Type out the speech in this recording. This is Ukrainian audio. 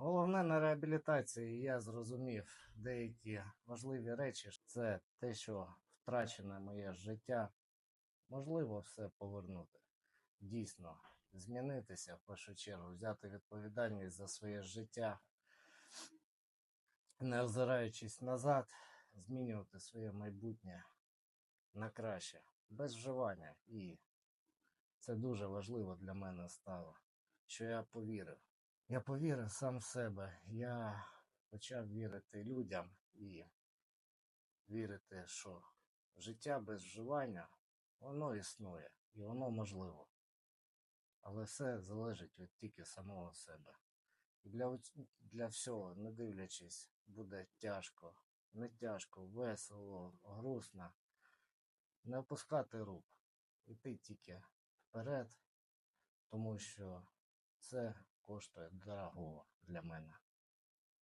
Головне на реабілітації я зрозумів деякі важливі речі. Це те, що втрачене моє життя, можливо все повернути. Дійсно, змінитися в першу чергу, взяти відповідальність за своє життя, не озираючись назад, змінювати своє майбутнє на краще, без вживання. І це дуже важливо для мене стало, що я повірив. Я повірив сам в себе. Я почав вірити людям і вірити, що життя без вживання, воно існує і воно можливо. Але все залежить від тільки самого себе. І для всього, не дивлячись, буде тяжко, не тяжко, весело, грустно. Не опускати рук. Іти тільки вперед, тому що це коштує дорого для мене.